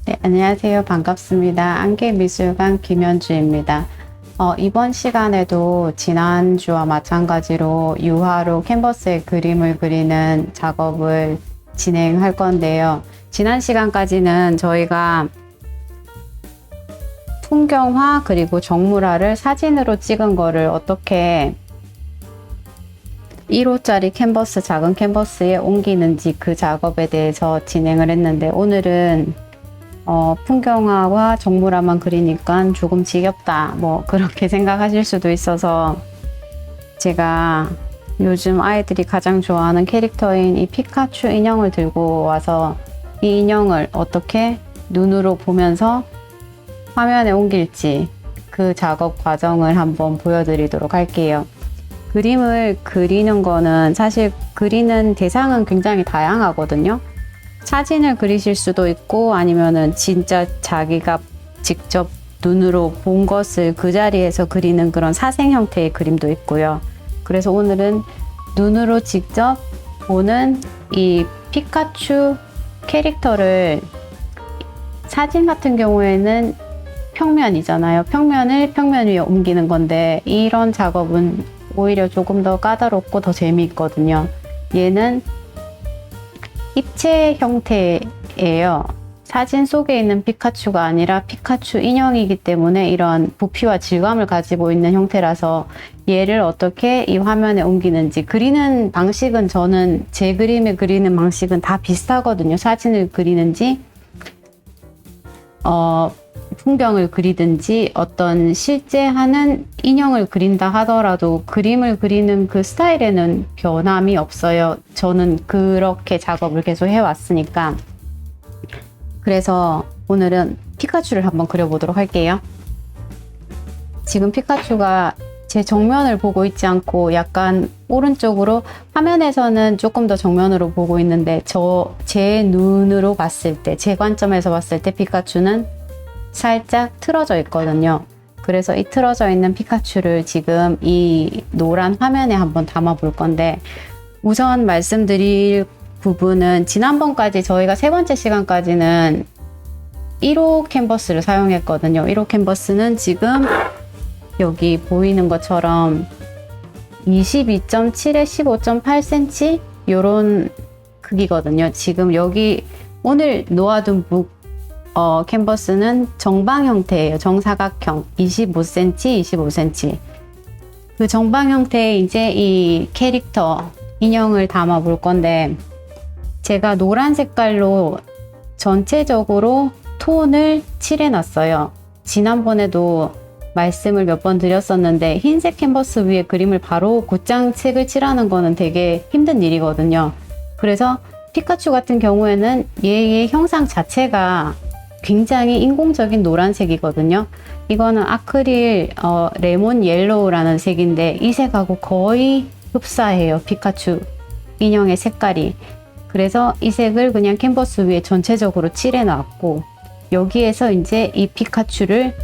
네, 안녕하세요. 반갑습니다. 안개미술관 김현주입니다. 이번 시간에도 지난주와 마찬가지로 유화로 캔버스에 그림을 그리는 작업을 진행할 건데요. 지난 시간까지는 저희가 풍경화 그리고 정물화를 사진으로 찍은 거를 어떻게 1호짜리 캔버스, 작은 캔버스에 옮기는지 그 작업에 대해서 진행을 했는데, 오늘은 풍경화와 정물화만 그리니까 조금 지겹다, 뭐 그렇게 생각하실 수도 있어서 제가 요즘 아이들이 가장 좋아하는 캐릭터인 이 피카츄 인형을 들고 와서 이 인형을 어떻게 눈으로 보면서 화면에 옮길지 그 작업 과정을 한번 보여드리도록 할게요. 그림을 그리는 거는 사실 그리는 대상은 굉장히 다양하거든요. 사진을 그리실 수도 있고, 아니면은 진짜 자기가 직접 눈으로 본 것을 그 자리에서 그리는 그런 사생 형태의 그림도 있고요. 그래서 오늘은 눈으로 직접 보는 이 피카츄 캐릭터를, 사진 같은 경우에는 평면이잖아요. 평면을 평면 위에 옮기는 건데, 이런 작업은 오히려 조금 더 까다롭고 더 재미있거든요. 얘는 입체 형태예요. 사진 속에 있는 피카츄가 아니라 피카츄 인형이기 때문에 이런 부피와 질감을 가지고 있는 형태라서 얘를 어떻게 이 화면에 옮기는지, 그리는 방식은 저는 제 그림을 그리는 방식은 다 비슷하거든요. 사진을 그리는지 풍경을 그리든지 어떤 실제 하는 인형을 그린다 하더라도 그림을 그리는 그 스타일에는 변함이 없어요. 저는 그렇게 작업을 계속 해왔으니까. 그래서 오늘은 피카츄를 한번 그려보도록 할게요. 지금 피카츄가 제 정면을 보고 있지 않고 약간 오른쪽으로, 화면에서는 조금 더 정면으로 보고 있는데 제 눈으로 봤을 때, 제 관점에서 봤을 때 피카츄는 살짝 틀어져 있거든요. 그래서 이 틀어져 있는 피카츄를 지금 이 노란 화면에 한번 담아 볼 건데, 우선 말씀드릴 부분은 지난번까지 저희가 세 번째 시간까지는 1호 캔버스를 사용했거든요. 1호 캔버스는 지금 여기 보이는 것처럼 22.7에 15.8cm 요런 크기거든요. 지금 여기 오늘 놓아둔 캔버스는 정방 형태예요. 정사각형 25cm, 25cm. 그 정방 형태의 이제 이 캐릭터 인형을 담아 볼 건데, 제가 노란 색깔로 전체적으로 톤을 칠해 놨어요. 지난번에도 말씀을 몇 번 드렸었는데, 흰색 캔버스 위에 그림을 바로 곧장 색을 칠하는 거는 되게 힘든 일이거든요. 그래서 피카츄 같은 경우에는 얘의 형상 자체가 굉장히 인공적인 노란색이거든요. 이거는 아크릴 레몬 옐로우라는 색인데, 이 색하고 거의 흡사해요. 피카츄 인형의 색깔이. 그래서 이 색을 그냥 캔버스 위에 전체적으로 칠해 놨고, 여기에서 이제 이 피카츄를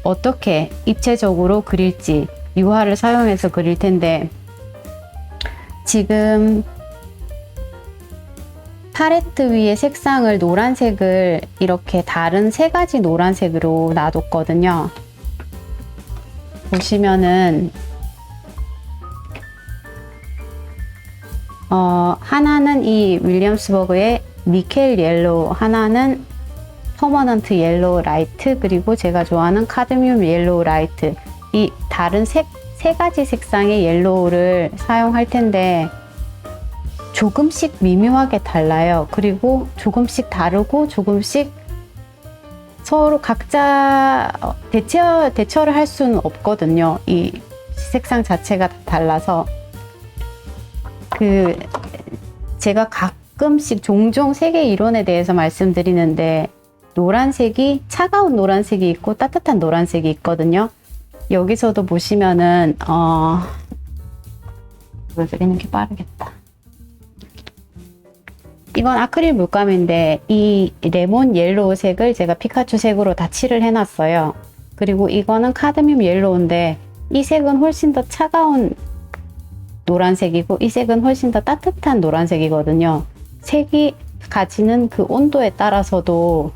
어떻게 입체적으로 그릴지 유화를 사용해서 그릴 텐데, 지금 팔레트 위에 색상을, 노란색을 이렇게 다른 세 가지 노란색으로 놔뒀거든요. 보시면은 하나는 이 윌리엄스버그의 니켈 옐로우, 하나는 퍼머넌트 옐로우 라이트, 그리고 제가 좋아하는 카드뮴 옐로우 라이트, 이 다른 세 가지 색상의 옐로우를 사용할 텐데, 조금씩 미묘하게 달라요. 그리고 조금씩 다르고 조금씩 서로 각자 대처를 할 수는 없거든요. 이 색상 자체가 달라서. 제가 가끔씩 종종 세계 이론에 대해서 말씀드리는데, 노란색이, 차가운 노란색이 있고 따뜻한 노란색이 있거든요. 여기서도 보시면은 보여드리는 게 빠르겠다. 이건 아크릴 물감인데, 이 레몬 옐로우 색을 제가 피카츄 색으로 다 칠을 해놨어요. 그리고 이거는 카드뮴 옐로우인데, 이 색은 훨씬 더 차가운 노란색이고, 이 색은 훨씬 더 따뜻한 노란색이거든요. 색이 가지는 그 온도에 따라서도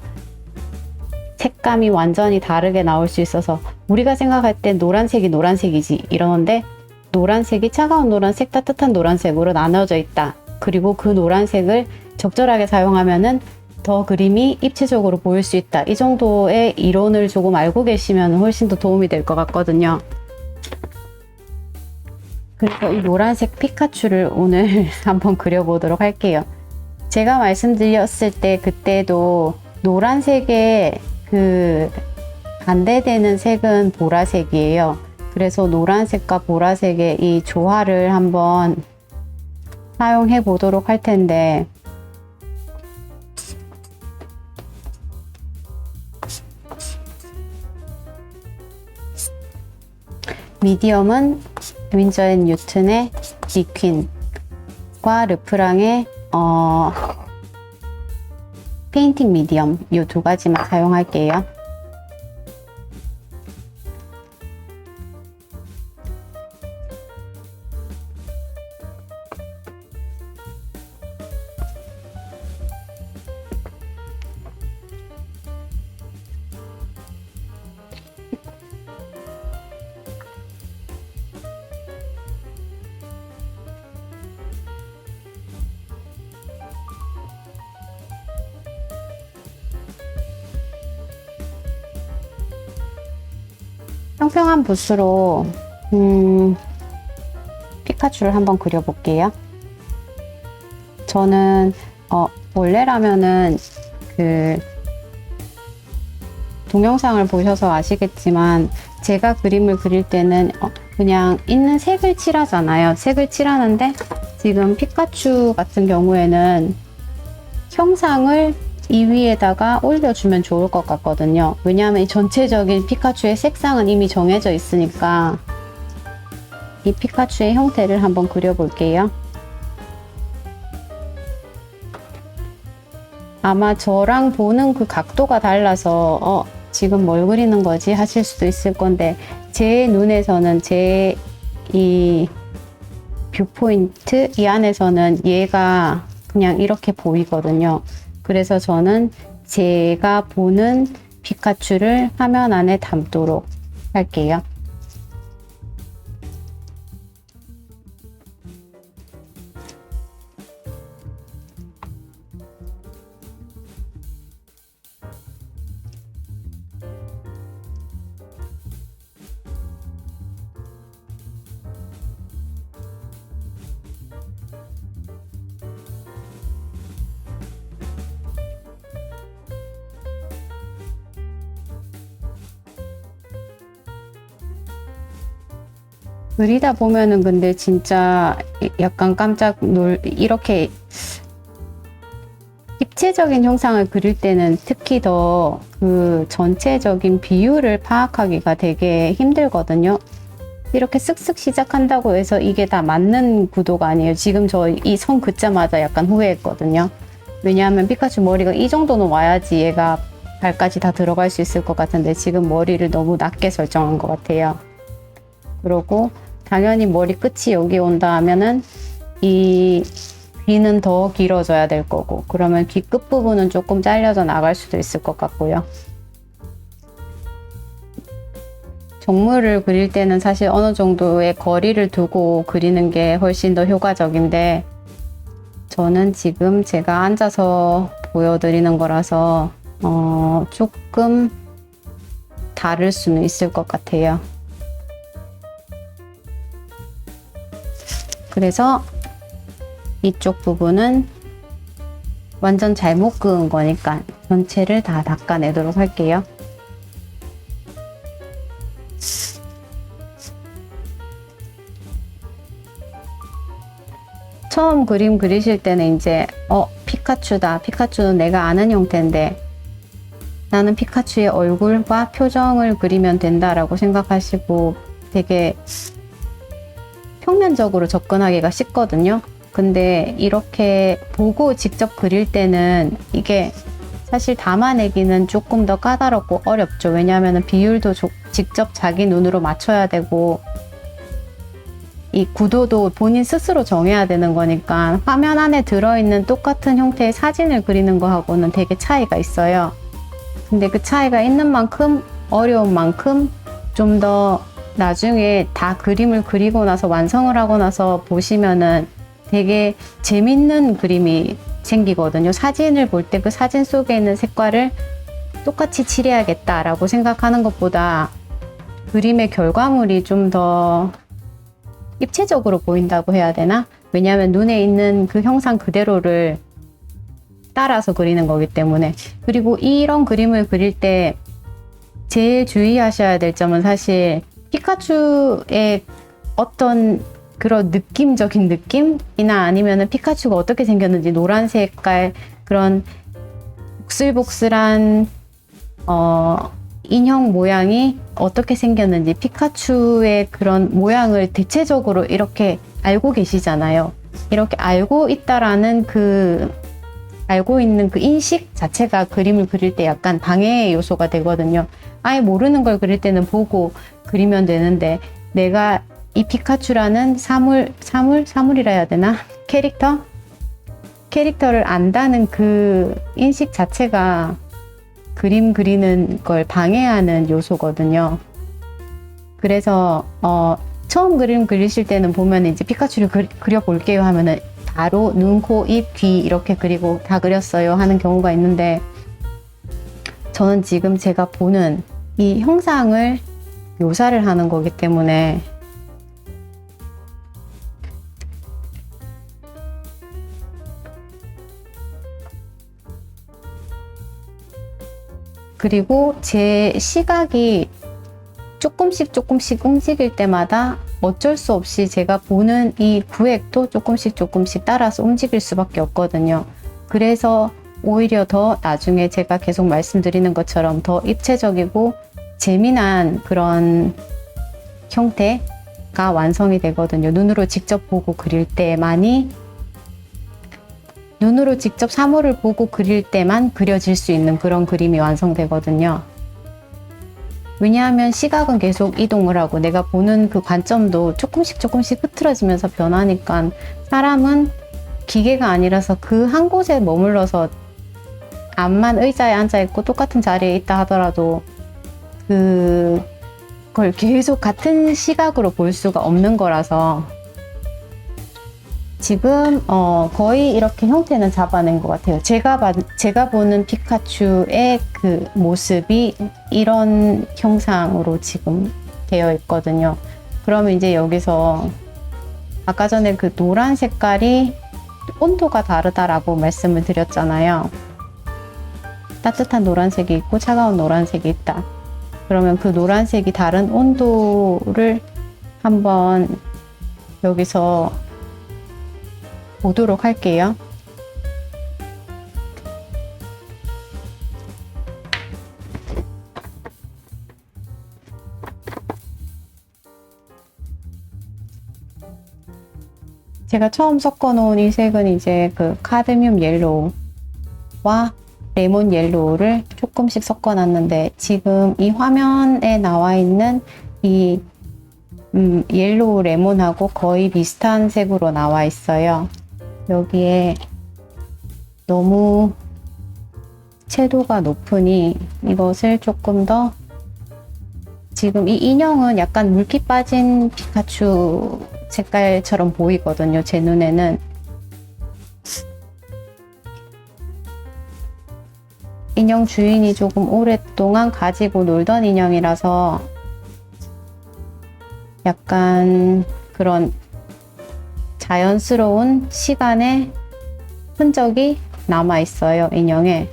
색감이 완전히 다르게 나올 수 있어서 우리가 생각할 때 노란색이 노란색이지 이러는데 노란색이 차가운 노란색, 따뜻한 노란색으로 나눠져 있다. 그리고 그 노란색을 적절하게 사용하면은 더 그림이 입체적으로 보일 수 있다. 이 정도의 이론을 조금 알고 계시면 훨씬 더 도움이 될 것 같거든요. 그리고 이 노란색 피카츄를 오늘 한번 그려보도록 할게요. 제가 말씀드렸을 때 그때도 노란색의 그 반대되는 색은 보라색이에요. 그래서 노란색과 보라색의 이 조화를 한번 사용해 보도록 할 텐데 미디엄은 윈저 앤 뉴튼의 리퀸과 르프랑의 페인팅 미디엄 이 두 가지만 사용할게요. 평평한 붓으로 피카츄를 한번 그려볼게요. 저는 원래라면은 그 동영상을 보셔서 아시겠지만 제가 그림을 그릴 때는 그냥 있는 색을 칠하잖아요. 색을 칠하는데 지금 피카츄 같은 경우에는 형상을 이 위에다가 올려주면 좋을 것 같거든요. 왜냐하면 이 전체적인 피카츄의 색상은 이미 정해져 있으니까 이 피카츄의 형태를 한번 그려볼게요. 아마 저랑 보는 그 각도가 달라서 지금 뭘 그리는 거지 하실 수도 있을 건데 제 눈에서는 제 이 뷰포인트 이 안에서는 얘가 그냥 이렇게 보이거든요. 그래서 저는 제가 보는 피카츄를 화면 안에 담도록 할게요. 그리다 보면은 근데 진짜 약간 이렇게 입체적인 형상을 그릴 때는 특히 더 그 전체적인 비율을 파악하기가 되게 힘들거든요. 이렇게 쓱쓱 시작한다고 해서 이게 다 맞는 구도가 아니에요. 지금 저 이 선 긋자마자 약간 후회했거든요. 왜냐하면 피카츄 머리가 이 정도는 와야지 얘가 발까지 다 들어갈 수 있을 것 같은데 지금 머리를 너무 낮게 설정한 것 같아요. 그러고 당연히 머리 끝이 여기 온다 하면은 이 귀는 더 길어져야 될 거고 그러면 귀 끝부분은 조금 잘려져 나갈 수도 있을 것 같고요. 정물을 그릴 때는 사실 어느 정도의 거리를 두고 그리는 게 훨씬 더 효과적인데 저는 지금 제가 앉아서 보여드리는 거라서 조금 다를 수는 있을 것 같아요. 그래서 이쪽 부분은 완전 잘못 그은 거니까 전체를 다 닦아내도록 할게요. 처음 그림 그리실 때는 이제 피카츄다. 피카츄는 내가 아는 형태인데 나는 피카츄의 얼굴과 표정을 그리면 된다라고 생각하시고 되게 평면적으로 접근하기가 쉽거든요. 근데 이렇게 보고 직접 그릴 때는 이게 사실 담아내기는 조금 더 까다롭고 어렵죠. 왜냐하면 비율도 직접 자기 눈으로 맞춰야 되고 이 구도도 본인 스스로 정해야 되는 거니까 화면 안에 들어있는 똑같은 형태의 사진을 그리는 거하고는 되게 차이가 있어요. 근데 그 차이가 있는 만큼 어려운 만큼 좀 더 나중에 다 그림을 그리고 나서 완성을 하고 나서 보시면은 되게 재밌는 그림이 생기거든요. 사진을 볼 때 그 사진 속에 있는 색깔을 똑같이 칠해야겠다라고 생각하는 것보다 그림의 결과물이 좀 더 입체적으로 보인다고 해야 되나? 왜냐하면 눈에 있는 그 형상 그대로를 따라서 그리는 거기 때문에. 그리고 이런 그림을 그릴 때 제일 주의하셔야 될 점은 사실 피카츄의 어떤 그런 느낌적인 느낌이나 아니면은 피카츄가 어떻게 생겼는지 노란 색깔 그런 복슬복슬한 인형 모양이 어떻게 생겼는지 피카츄의 그런 모양을 대체적으로 이렇게 알고 계시잖아요. 이렇게 알고 있다라는 알고 있는 그 인식 자체가 그림을 그릴 때 약간 방해 요소가 되거든요. 아예 모르는 걸 그릴 때는 보고 그리면 되는데 내가 이 피카츄라는 사물이라 해야 되나? 캐릭터를 안다는 그 인식 자체가 그림 그리는 걸 방해하는 요소거든요. 그래서 처음 그림 그리실 때는 보면 이제 피카츄를 그려볼게요 하면은 바로 눈, 코, 입, 귀 이렇게 그리고 다 그렸어요 하는 경우가 있는데 저는 지금 제가 보는 이 형상을 묘사를 하는 거기 때문에 그리고 제 시각이 조금씩 움직일 때마다 어쩔 수 없이 제가 보는 이 구획도 조금씩 따라서 움직일 수밖에 없거든요. 그래서 오히려 더 나중에 제가 계속 말씀드리는 것처럼 더 입체적이고 재미난 그런 형태가 완성이 되거든요. 눈으로 직접 보고 그릴 때만이 눈으로 직접 사물을 보고 그릴 때만 그려질 수 있는 그런 그림이 완성되거든요. 왜냐하면 시각은 계속 이동을 하고 내가 보는 그 관점도 조금씩 흐트러지면서 변하니까 사람은 기계가 아니라서 그 한 곳에 머물러서 암만 의자에 앉아있고 똑같은 자리에 있다 하더라도 그걸 계속 같은 시각으로 볼 수가 없는 거라서 지금 거의 이렇게 형태는 잡아낸 것 같아요. 제가 보는 피카츄의 그 모습이 이런 형상으로 지금 되어 있거든요. 그러면 이제 여기서 아까 전에 그 노란 색깔이 온도가 다르다라고 말씀을 드렸잖아요. 따뜻한 노란색이 있고 차가운 노란색이 있다. 그러면 그 노란색이 다른 온도를 한번 여기서 보도록 할게요. 제가 처음 섞어 놓은 이 색은 이제 그 카드뮴 옐로우와 레몬 옐로우를 조금씩 섞어 놨는데 지금 이 화면에 나와 있는 이 옐로우 레몬하고 거의 비슷한 색으로 나와 있어요. 여기에 너무 채도가 높으니 이것을 조금 더 지금 이 인형은 약간 물기 빠진 피카츄 색깔처럼 보이거든요. 제 눈에는. 인형 주인이 조금 오랫동안 가지고 놀던 인형이라서 약간 그런 자연스러운 시간의 흔적이 남아 있어요, 인형에.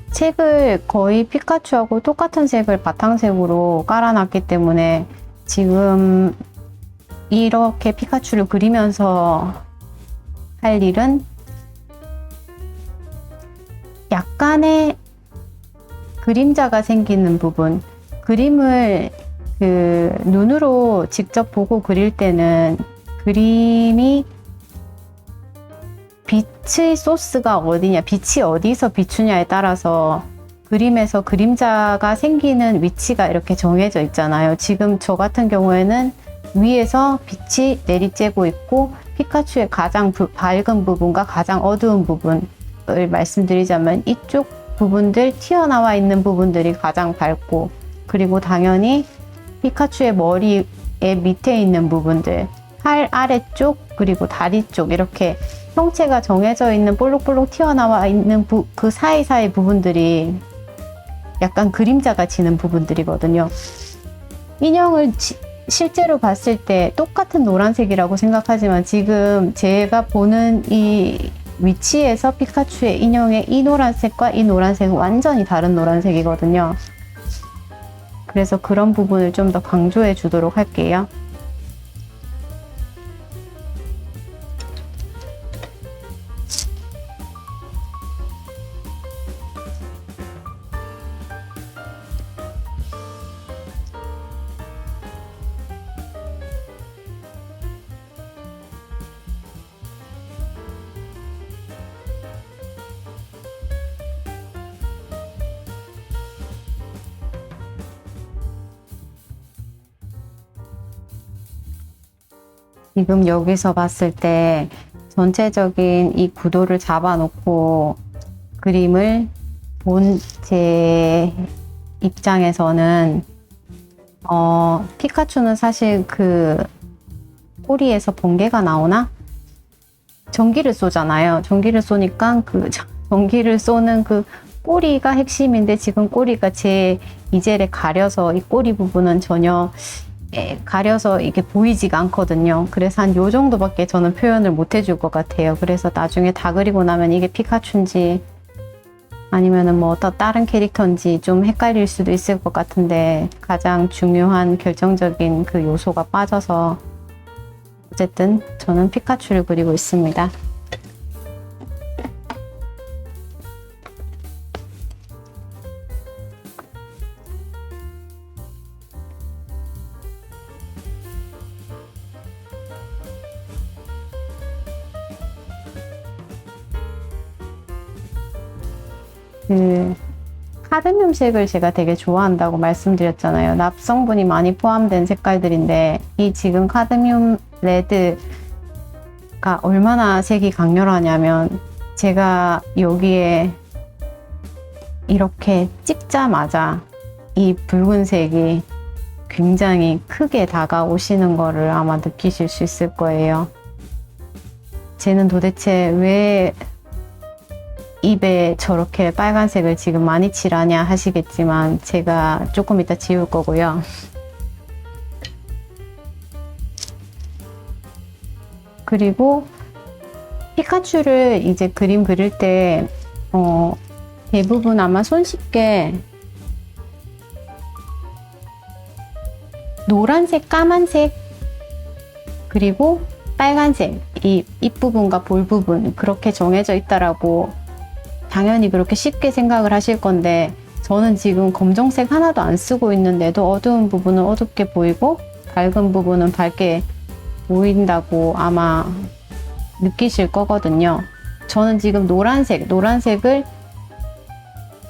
색을 거의 피카츄하고 똑같은 색을 바탕색으로 깔아놨기 때문에 지금 이렇게 피카츄를 그리면서 할 일은 약간의 그림자가 생기는 부분, 그림을 눈으로 직접 보고 그릴 때는 그림이 빛의 소스가 어디냐, 빛이 어디서 비추냐에 따라서 그림에서 그림자가 생기는 위치가 이렇게 정해져 있잖아요. 지금 저 같은 경우에는 위에서 빛이 내리쬐고 있고, 피카츄의 가장 밝은 부분과 가장 어두운 부분을 말씀드리자면 이쪽 부분들, 튀어나와 있는 부분들이 가장 밝고, 그리고 당연히 피카츄의 머리의 밑에 있는 부분들, 팔 아래쪽 그리고 다리 쪽, 이렇게 형체가 정해져 있는 볼록볼록 튀어나와 있는 그 사이사이 부분들이 약간 그림자가 지는 부분들이거든요. 인형을 실제로 봤을 때 똑같은 노란색이라고 생각하지만 지금 제가 보는 이 위치에서 피카츄의 인형의 이 노란색과 이 노란색은 완전히 다른 노란색이거든요. 그래서 그런 부분을 좀 더 강조해 주도록 할게요. 지금 여기서 봤을 때 전체적인 이 구도를 잡아놓고 그림을 본 제 입장에서는 피카츄는 사실 그 꼬리에서 번개가 나오나? 전기를 쏘잖아요. 전기를 쏘니까 그 전기를 쏘는 그 꼬리가 핵심인데 지금 꼬리가 제 이젤에 가려서 이 꼬리 부분은 전혀 가려서 이게 보이지가 않거든요. 그래서 한 요 정도밖에 저는 표현을 못 해줄 것 같아요. 그래서 나중에 다 그리고 나면 이게 피카츄인지 아니면은 뭐 또 다른 캐릭터인지 좀 헷갈릴 수도 있을 것 같은데, 가장 중요한 결정적인 그 요소가 빠져서 어쨌든 저는 피카츄를 그리고 있습니다. 그 카드뮴색을 제가 되게 좋아한다고 말씀드렸잖아요. 납성분이 많이 포함된 색깔들인데 이 지금 카드뮴 레드가 얼마나 색이 강렬하냐면, 제가 여기에 이렇게 찍자마자 이 붉은색이 굉장히 크게 다가오시는 거를 아마 느끼실 수 있을 거예요. 쟤는 도대체 왜 입에 저렇게 빨간색을 지금 많이 칠하냐 하시겠지만 제가 조금 이따 지울 거고요. 그리고 피카츄를 이제 그림 그릴 때 대부분 아마 손쉽게 노란색, 까만색, 그리고 빨간색, 이 입부분과 볼 부분 그렇게 정해져 있다라고 당연히 그렇게 쉽게 생각을 하실 건데, 저는 지금 검정색 하나도 안 쓰고 있는데도 어두운 부분은 어둡게 보이고 밝은 부분은 밝게 보인다고 아마 느끼실 거거든요. 저는 지금 노란색을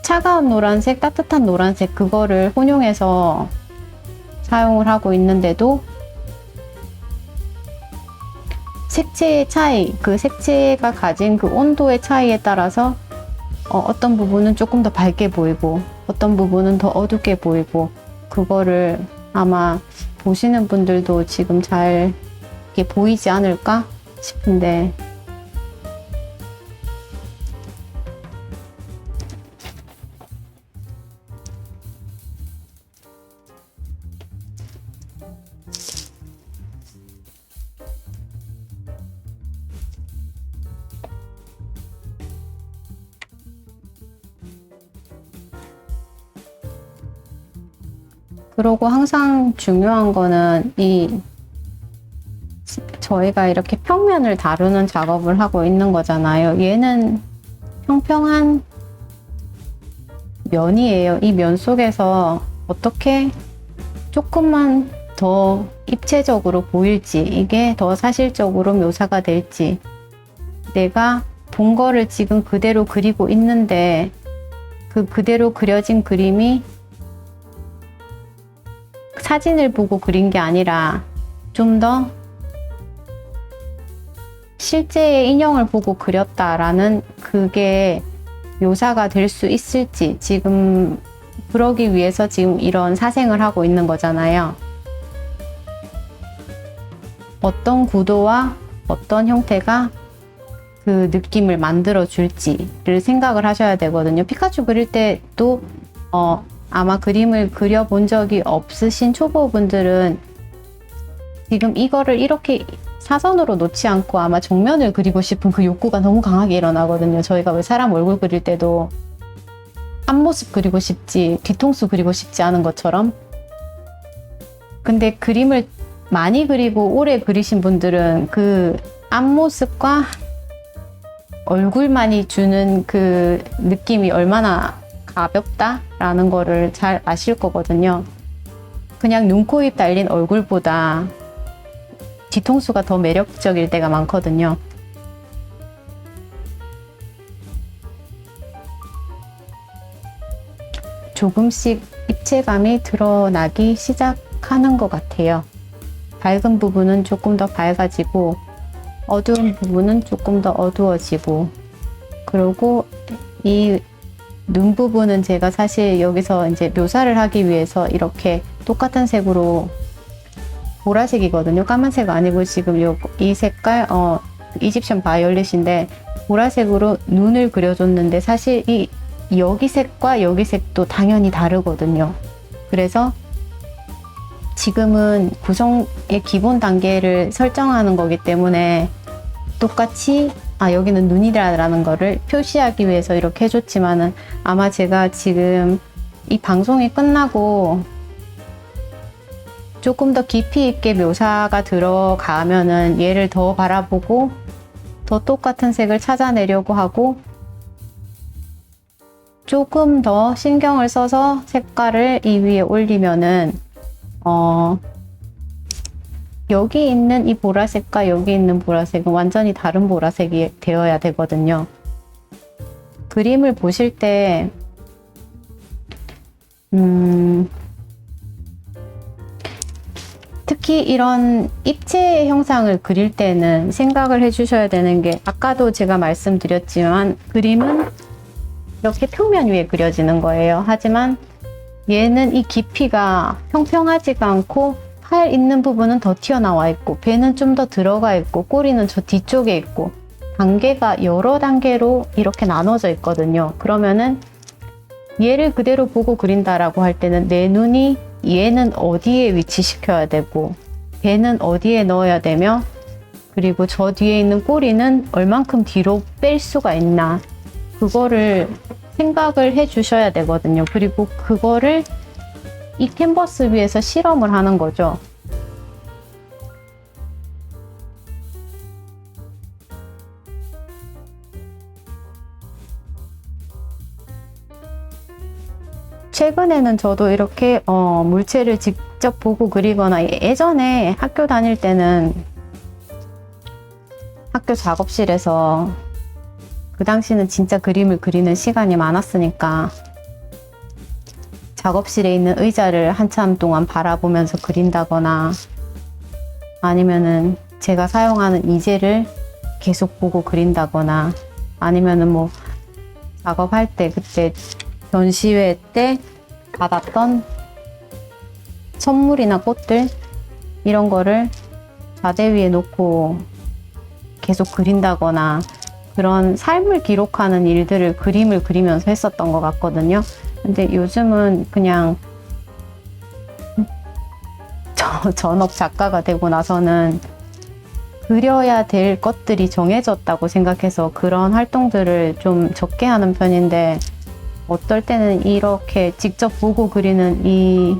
차가운 노란색, 따뜻한 노란색 그거를 혼용해서 사용을 하고 있는데도 색채의 차이, 그 색채가 가진 그 온도의 차이에 따라서 어떤 부분은 조금 더 밝게 보이고 어떤 부분은 더 어둡게 보이고, 그거를 아마 보시는 분들도 지금 잘 이게 보이지 않을까 싶은데, 그러고 항상 중요한 거는 저희가 이렇게 평면을 다루는 작업을 하고 있는 거잖아요. 얘는 평평한 면이에요. 이 면 속에서 어떻게 조금만 더 입체적으로 보일지, 이게 더 사실적으로 묘사가 될지, 내가 본 거를 지금 그대로 그리고 있는데 그 그대로 그려진 그림이 사진을 보고 그린 게 아니라 좀 더 실제의 인형을 보고 그렸다라는 그게 묘사가 될 수 있을지 지금 그러기 위해서 지금 이런 사생을 하고 있는 거잖아요. 어떤 구도와 어떤 형태가 그 느낌을 만들어 줄지를 생각을 하셔야 되거든요. 피카츄 그릴 때도 아마 그림을 그려본 적이 없으신 초보분들은 지금 이거를 이렇게 사선으로 놓지 않고 아마 정면을 그리고 싶은 그 욕구가 너무 강하게 일어나거든요. 저희가 왜 사람 얼굴 그릴 때도 앞모습 그리고 싶지 뒤통수 그리고 싶지 않은 것처럼. 근데 그림을 많이 그리고 오래 그리신 분들은 그 앞모습과 얼굴만이 주는 그 느낌이 얼마나 가볍다라는 거를 잘 아실 거거든요. 그냥 눈, 코, 입 달린 얼굴보다 뒤통수가 더 매력적일 때가 많거든요. 조금씩 입체감이 드러나기 시작하는 것 같아요. 밝은 부분은 조금 더 밝아지고 어두운 부분은 조금 더 어두워지고, 그리고 이 눈 부분은 제가 사실 여기서 이제 묘사를 하기 위해서 이렇게 똑같은 색으로 보라색이거든요. 까만색 아니고 지금 이 색깔 이집션 바이올렛인데 보라색으로 눈을 그려줬는데 사실 이 여기 색과 여기 색도 당연히 다르거든요. 그래서 지금은 구성의 기본 단계를 설정하는 거기 때문에 똑같이 여기는 눈이라는 거를 표시하기 위해서 이렇게 해줬지만은 아마 제가 지금 이 방송이 끝나고 조금 더 깊이 있게 묘사가 들어가면은 얘를 더 바라보고 더 똑같은 색을 찾아내려고 하고 조금 더 신경을 써서 색깔을 이 위에 올리면은 여기 있는 이 보라색과 여기 있는 보라색은 완전히 다른 보라색이 되어야 되거든요. 그림을 보실 때 특히 이런 입체 형상을 그릴 때는 생각을 해주셔야 되는 게, 아까도 제가 말씀드렸지만 그림은 이렇게 평면 위에 그려지는 거예요. 하지만 얘는 이 깊이가 평평하지가 않고 팔 있는 부분은 더 튀어나와 있고 배는 좀 더 들어가 있고 꼬리는 저 뒤쪽에 있고 단계가 여러 단계로 이렇게 나눠져 있거든요. 그러면은 얘를 그대로 보고 그린다라고 할 때는 내 눈이 얘는 어디에 위치시켜야 되고 배는 어디에 넣어야 되며, 그리고 저 뒤에 있는 꼬리는 얼만큼 뒤로 뺄 수가 있나, 그거를 생각을 해 주셔야 되거든요. 그리고 그거를 이 캔버스 위에서 실험을 하는 거죠. 최근에는 저도 이렇게 물체를 직접 보고 그리거나, 예전에 학교 다닐 때는 학교 작업실에서 그 당시는 진짜 그림을 그리는 시간이 많았으니까 작업실에 있는 의자를 한참 동안 바라보면서 그린다거나, 아니면은 제가 사용하는 이젤을 계속 보고 그린다거나, 아니면은 뭐 작업할 때 그때 전시회 때 받았던 선물이나 꽃들 이런 거를 좌대 위에 놓고 계속 그린다거나, 그런 삶을 기록하는 일들을 그림을 그리면서 했었던 것 같거든요. 근데 요즘은 그냥 전업 작가가 되고 나서는 그려야 될 것들이 정해졌다고 생각해서 그런 활동들을 좀 적게 하는 편인데, 어떨 때는 이렇게 직접 보고 그리는 이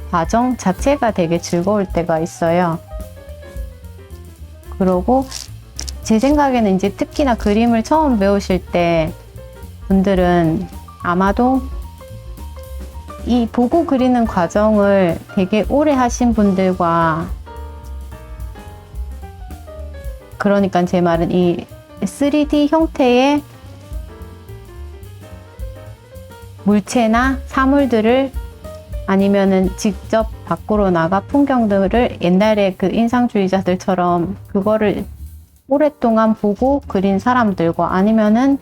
과정 자체가 되게 즐거울 때가 있어요. 그리고 제 생각에는 이제 특히나 그림을 처음 배우실 때 분들은 아마도 이 보고 그리는 과정을 되게 오래 하신 분들과, 그러니까 제 말은 이 3D 형태의 물체나 사물들을 아니면은 직접 밖으로 나가 풍경들을 옛날에 그 인상주의자들처럼 그거를 오랫동안 보고 그린 사람들과 아니면은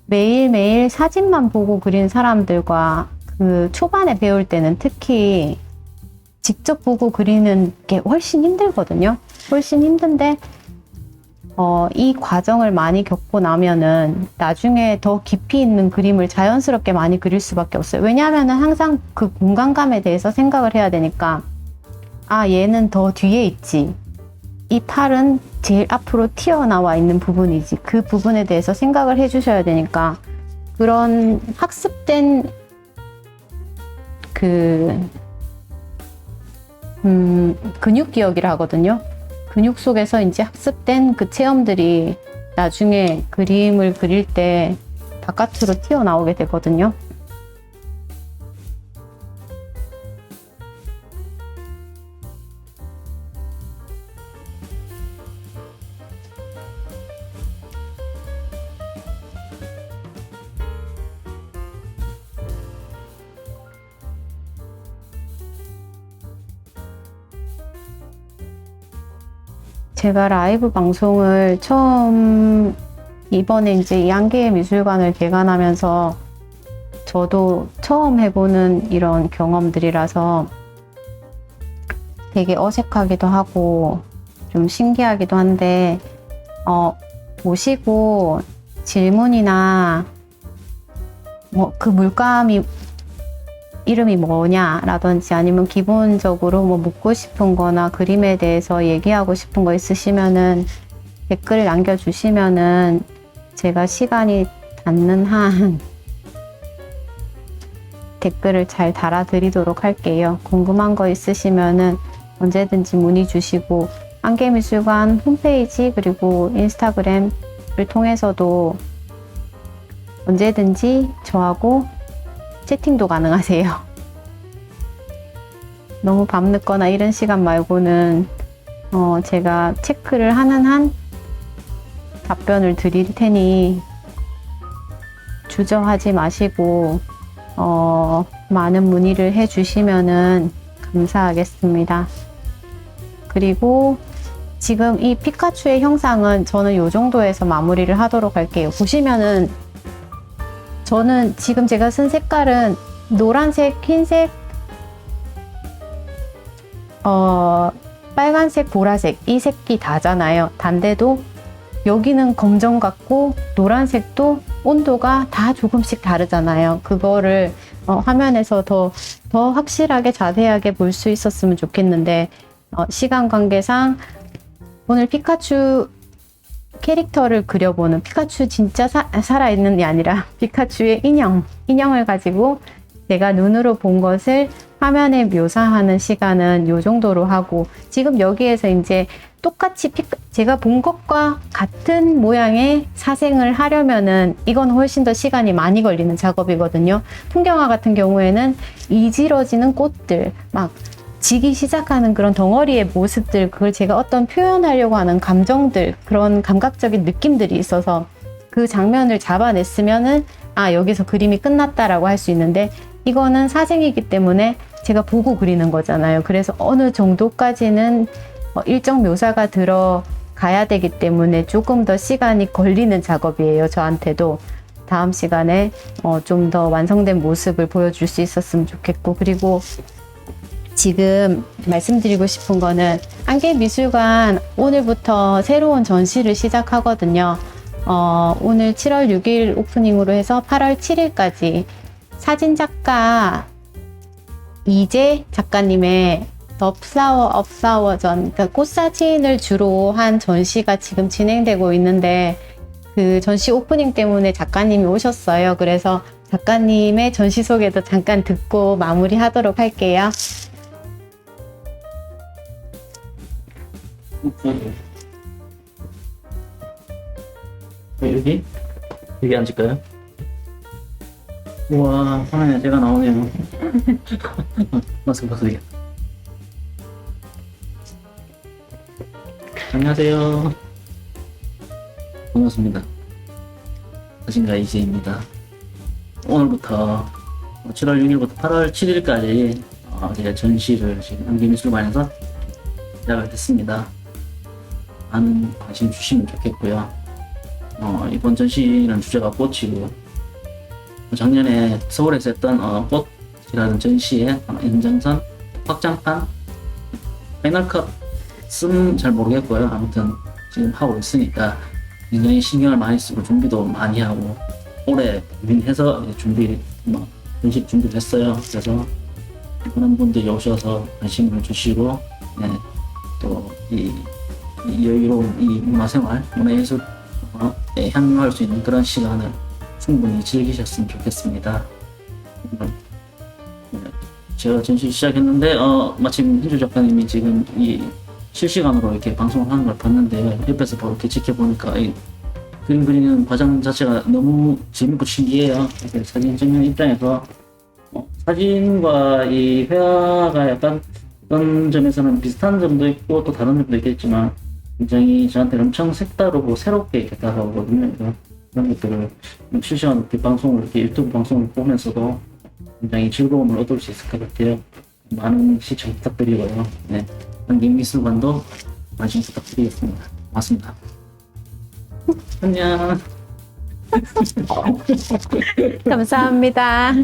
매일매일 사진만 보고 그린 사람들과 그 초반에 배울 때는 특히 직접 보고 그리는 게 훨씬 힘들거든요. 훨씬 힘든데 이 과정을 많이 겪고 나면은 나중에 더 깊이 있는 그림을 자연스럽게 많이 그릴 수밖에 없어요. 왜냐하면은 항상 그 공간감에 대해서 생각을 해야 되니까 아 얘는 더 뒤에 있지. 이 팔은 제일 앞으로 튀어나와 있는 부분이지. 그 부분에 대해서 생각을 해주셔야 되니까 그런 학습된 근육 기억이라 하거든요. 근육 속에서 이제 학습된 그 체험들이 나중에 그림을 그릴 때 바깥으로 튀어나오게 되거든요. 제가 라이브 방송을 처음 이번에 이제 양계의 미술관을 개관하면서 저도 처음 해보는 이런 경험들이라서 되게 어색하기도 하고 좀 신기하기도 한데 보시고 질문이나 뭐 그 물감이 이름이 뭐냐라든지 아니면 기본적으로 뭐 묻고 싶은 거나 그림에 대해서 얘기하고 싶은 거 있으시면은 댓글 남겨주시면은 제가 시간이 닿는 한 댓글을 잘 달아드리도록 할게요. 궁금한 거 있으시면은 언제든지 문의 주시고 한계미술관 홈페이지 그리고 인스타그램을 통해서도 언제든지 저하고 채팅도 가능하세요. 너무 밤늦거나 이런 시간 말고는 제가 체크를 하는 한 답변을 드릴 테니 주저하지 마시고 많은 문의를 해주시면은 감사하겠습니다. 그리고 지금 이 피카츄의 형상은 저는 이 정도에서 마무리를 하도록 할게요. 보시면은 저는 지금 제가 쓴 색깔은 노란색, 흰색, 빨간색, 보라색 이 색이 다잖아요. 단데도 여기는 검정 같고 노란색도 온도가 다 조금씩 다르잖아요. 그거를 화면에서 더 확실하게 자세하게 볼 수 있었으면 좋겠는데 시간 관계상 오늘 피카츄 캐릭터를 그려보는 피카츄 진짜 살아있는 게 아니라 피카츄의 인형을 가지고 내가 눈으로 본 것을 화면에 묘사하는 시간은 요 정도로 하고 지금 여기에서 이제 똑같이 제가 본 것과 같은 모양의 사생을 하려면은 이건 훨씬 더 시간이 많이 걸리는 작업이거든요. 풍경화 같은 경우에는 이지러지는 꽃들 막 지기 시작하는 그런 덩어리의 모습들 그걸 제가 어떤 표현하려고 하는 감정들 그런 감각적인 느낌들이 있어서 그 장면을 잡아냈으면은 아 여기서 그림이 끝났다라고 할 수 있는데 이거는 사생이기 때문에 제가 보고 그리는 거잖아요. 그래서 어느 정도까지는 일정 묘사가 들어가야 되기 때문에 조금 더 시간이 걸리는 작업이에요. 저한테도 다음 시간에 좀 더 완성된 모습을 보여줄 수 있었으면 좋겠고 그리고 지금 말씀드리고 싶은 거는 한계미술관 오늘부터 새로운 전시를 시작하거든요. 오늘 7월 6일 오프닝으로 해서 8월 7일까지 사진작가 이재 작가님의 더 플라워 업 플라워전 그러니까 꽃사진을 주로 한 전시가 지금 진행되고 있는데 그 전시 오프닝 때문에 작가님이 오셨어요. 그래서 작가님의 전시 소개도 잠깐 듣고 마무리하도록 할게요. 여기 앉을까요? 우와 화면에 제가 나오네요. 마스크 벗어야겠다. 안녕하세요. 반갑습니다. 사진가 이재입니다. 오늘부터 7월 6일부터 8월 7일까지 이제 전시를 지금 한국미술관에서 시작을 했습니다. 많은 관심 주시면 좋겠고요. 이번 전시는 주제가 꽃이고, 작년에 서울에서 했던 꽃이라는 전시의 연장선 확장판 파이널컷은 잘 모르겠고요. 아무튼 지금 하고 있으니까 굉장히 신경을 많이 쓰고 준비도 많이 하고 올해 고민해서 전시 준비를 했어요. 그래서 많은 분들이 오셔서 관심을 주시고, 네, 또 이 여유로운 이 문화생활, 문화예술에 향유할 수 있는 그런 시간을 충분히 즐기셨으면 좋겠습니다. 네, 제가 전시 시작했는데 마침 hin주 작가님이 지금 이 실시간으로 이렇게 방송을 하는 걸 봤는데, 옆에서 이렇게 지켜보니까 이 그림 그리는 과정 자체가 너무 재밌고 신기해요. 이렇게 사진 찍는 입장에서 사진과 이 회화가 약간 어떤 점에서는 비슷한 점도 있고 또 다른 점도 있겠지만 굉장히 저한테 엄청 색다르고 새롭게 이렇게 다가오거든요. 그런 것들을 실시간 이렇게 방송을, 이렇게 유튜브 방송을 보면서도 굉장히 즐거움을 얻을 수 있을 것 같아요. 많은 시청 부탁드리고요. 네, 한국미술관도 관심 부탁드리겠습니다. 고맙습니다. 안녕. 감사합니다.